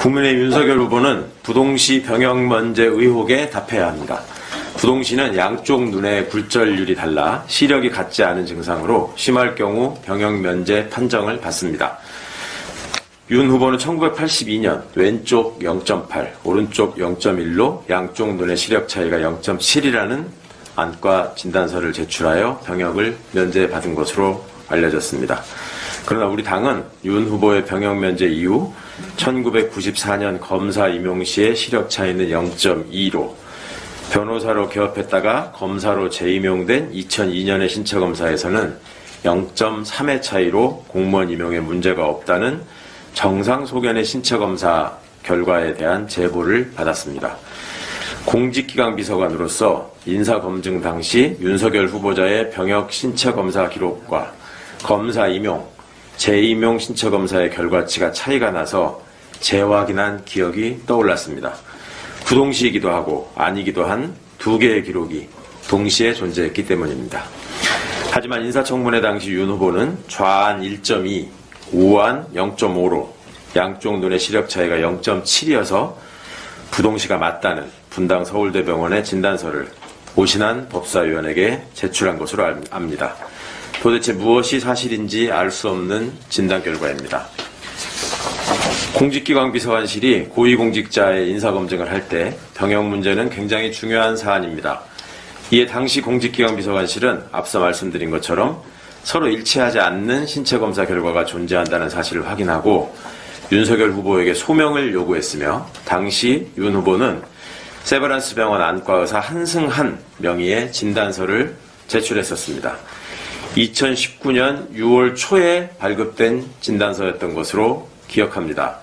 국민의힘 윤석열 후보는 부동시 병역 면제 의혹에 답해야 합니다. 부동시는 양쪽 눈의 굴절률이 달라 시력이 같지 않은 증상으로 심할 경우 병역 면제 판정을 받습니다. 윤 후보는 1982년 왼쪽 0.8, 오른쪽 0.1로 양쪽 눈의 시력 차이가 0.7이라는 안과 진단서를 제출하여 병역을 면제받은 것으로 알려졌습니다. 그러나 우리 당은 윤 후보의 병역 면제 이후 1994년 검사 임용 시의 시력 차이는 0.2로 변호사로 개업했다가 검사로 재임용된 2002년의 신체검사에서는 0.3의 차이로 공무원 임용에 문제가 없다는 정상 소견의 신체검사 결과에 대한 제보를 받았습니다. 공직기강 비서관으로서 인사검증 당시 윤석열 후보자의 병역 신체검사 기록과 검사 임용, 재임용 신체검사의 결과치가 차이가 나서 재확인한 기억이 떠올랐습니다. 부동시이기도 하고 아니기도 한 두 개의 기록이 동시에 존재했기 때문입니다. 하지만 인사청문회 당시 윤 후보는 좌안 1.2, 우안 0.5로 양쪽 눈의 시력 차이가 0.7이어서 부동시가 맞다는 분당 서울대병원의 진단서를 오신환 법사위원에게 제출한 것으로 압니다. 도대체 무엇이 사실인지 알 수 없는 진단 결과입니다. 공직기강 비서관실이 고위공직자의 인사검증을 할 때 병역 문제는 굉장히 중요한 사안입니다. 이에 당시 공직기강 비서관실은 앞서 말씀드린 것처럼 서로 일치하지 않는 신체검사 결과가 존재한다는 사실을 확인하고 윤석열 후보에게 소명을 요구했으며 당시 윤 후보는 세브란스 병원 안과의사 한승한 명의의 진단서를 제출했었습니다. 2019년 6월 초에 발급된 진단서였던 것으로 기억합니다.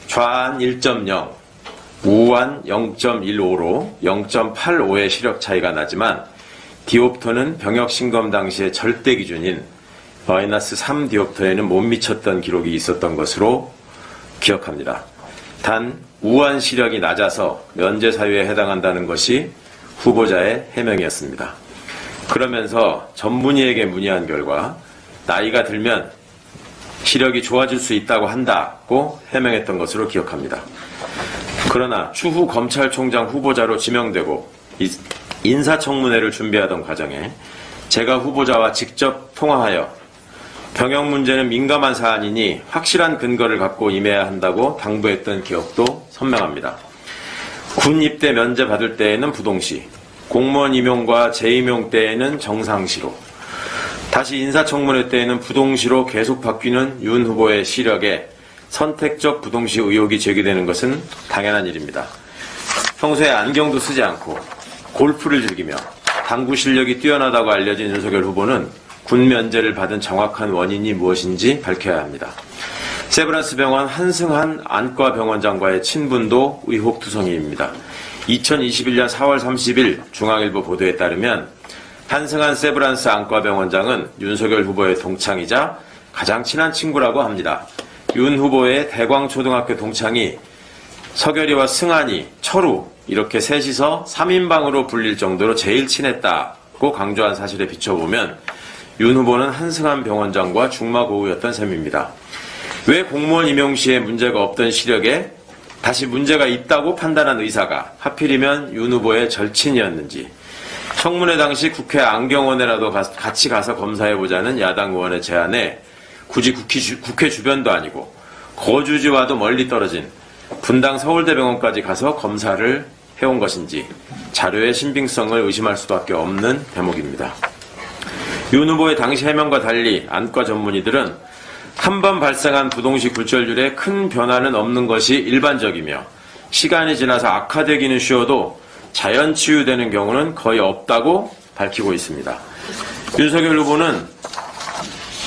좌안 1.0, 우안 0.15로 0.85의 시력 차이가 나지만 디옵터는 병역 신검 당시의 절대 기준인 -3 디옵터에는 못 미쳤던 기록이 있었던 것으로 기억합니다. 단 우안 시력이 낮아서 면제 사유에 해당한다는 것이 후보자의 해명이었습니다. 그러면서 전문의에게 문의한 결과 나이가 들면 시력이 좋아질 수 있다고 한다고 해명했던 것으로 기억합니다. 그러나 추후 검찰총장 후보자로 지명되고 인사청문회를 준비하던 과정에 제가 후보자와 직접 통화하여 병역 문제는 민감한 사안이니 확실한 근거를 갖고 임해야 한다고 당부했던 기억도 선명합니다. 군 입대 면제 받을 때에는 부동시, 공무원 임용과 재임용 때에는 정상시로, 다시 인사청문회 때에는 부동시로 계속 바뀌는 윤 후보의 시력에 선택적 부동시 의혹이 제기되는 것은 당연한 일입니다. 평소에 안경도 쓰지 않고 골프를 즐기며 당구 실력이 뛰어나다고 알려진 윤석열 후보는 군 면제를 받은 정확한 원인이 무엇인지 밝혀야 합니다. 세브란스 병원 한승한 안과병원장과의 친분도 의혹투성이입니다. 2021년 4월 30일 중앙일보 보도에 따르면 한승한 세브란스 안과병원장은 윤석열 후보의 동창이자 가장 친한 친구라고 합니다. 윤 후보의 대광초등학교 동창이 서결이와 승한이, 철우 이렇게 셋이서 3인방으로 불릴 정도로 제일 친했다고 강조한 사실에 비춰보면 윤 후보는 한승한 병원장과 중마고우였던 셈입니다. 왜 공무원 임용 시에 문제가 없던 시력에 다시 문제가 있다고 판단한 의사가 하필이면 윤 후보의 절친이었는지, 청문회 당시 국회 안경원에라도 같이 가서 검사해보자는 야당 의원의 제안에 굳이 국회 주변도 아니고 거주지와도 멀리 떨어진 분당 서울대병원까지 가서 검사를 해온 것인지 자료의 신빙성을 의심할 수밖에 없는 대목입니다. 윤 후보의 당시 해명과 달리 안과 전문의들은 한 번 발생한 부동시 굴절률에 큰 변화는 없는 것이 일반적이며 시간이 지나서 악화되기는 쉬워도 자연 치유되는 경우는 거의 없다고 밝히고 있습니다. 윤석열 후보는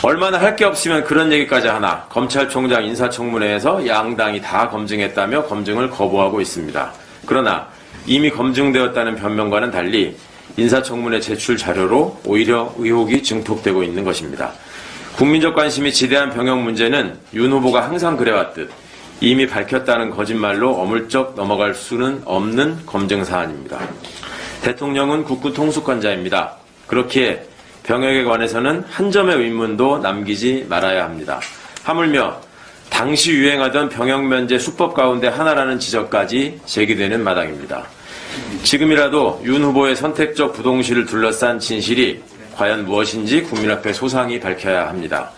얼마나 할 게 없으면 그런 얘기까지 하나 검찰총장 인사청문회에서 양당이 다 검증했다며 검증을 거부하고 있습니다. 그러나 이미 검증되었다는 변명과는 달리 인사청문회 제출 자료로 오히려 의혹이 증폭되고 있는 것입니다. 국민적 관심이 지대한 병역 문제는 윤 후보가 항상 그래왔듯 이미 밝혔다는 거짓말로 어물쩍 넘어갈 수는 없는 검증 사안입니다. 대통령은 국구 통수권자입니다. 그렇기에 병역에 관해서는 한 점의 의문도 남기지 말아야 합니다. 하물며 당시 유행하던 병역면제 수법 가운데 하나라는 지적까지 제기되는 마당입니다. 지금이라도 윤 후보의 선택적 부동시를 둘러싼 진실이 과연 무엇인지 국민 앞에 소상히 밝혀야 합니다.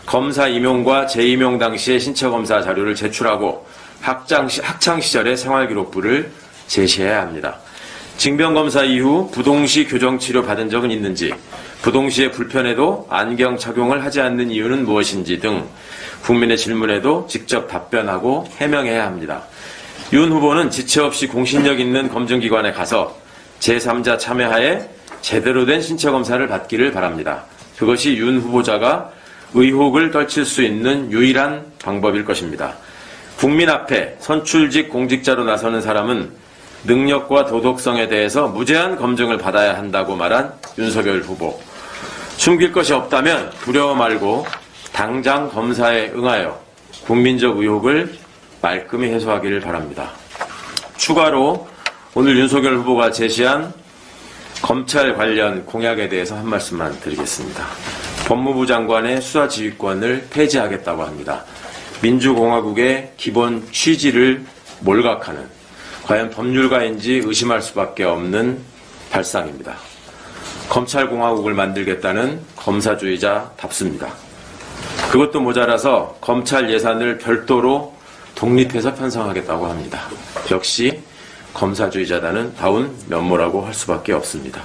검사 임용과 재임용 당시의 신체검사 자료를 제출하고 학창시절의 생활기록부를 제시해야 합니다. 징병검사 이후 부동시 교정치료 받은 적은 있는지, 부동시에 불편해도 안경 착용을 하지 않는 이유는 무엇인지 등 국민의 질문에도 직접 답변하고 해명해야 합니다. 윤 후보는 지체 없이 공신력 있는 검증기관에 가서 제3자 참여하에 제대로 된 신체검사를 받기를 바랍니다. 그것이 윤 후보자가 의혹을 떨칠 수 있는 유일한 방법일 것입니다. 국민 앞에 선출직 공직자로 나서는 사람은 능력과 도덕성에 대해서 무제한 검증을 받아야 한다고 말한 윤석열 후보. 숨길 것이 없다면 두려워 말고 당장 검사에 응하여 국민적 의혹을 말끔히 해소하기를 바랍니다. 추가로 오늘 윤석열 후보가 제시한 검찰 관련 공약에 대해서 한 말씀만 드리겠습니다. 법무부 장관의 수사지휘권을 폐지하겠다고 합니다. 민주공화국의 기본 취지를 몰각하는, 과연 법률가인지 의심할 수밖에 없는 발상입니다. 검찰공화국을 만들겠다는 검사주의자답습니다. 그것도 모자라서 검찰 예산을 별도로 독립해서 편성하겠다고 합니다. 역시 검사주의자다는 다운 면모라고 할 수밖에 없습니다.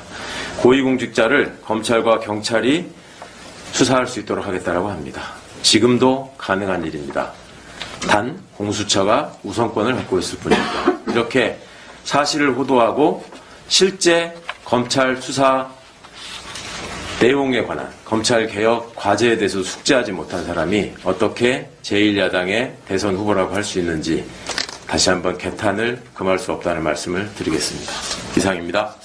고위공직자를 검찰과 경찰이 수사할 수 있도록 하겠다고 합니다. 지금도 가능한 일입니다. 단 공수처가 우선권을 갖고 있을 뿐입니다. 이렇게 사실을 호도하고 실제 검찰 수사 내용에 관한 검찰개혁 과제에 대해서 숙지하지 못한 사람이 어떻게 제1야당의 대선 후보라고 할 수 있는지 다시 한번 개탄을 금할 수 없다는 말씀을 드리겠습니다. 이상입니다.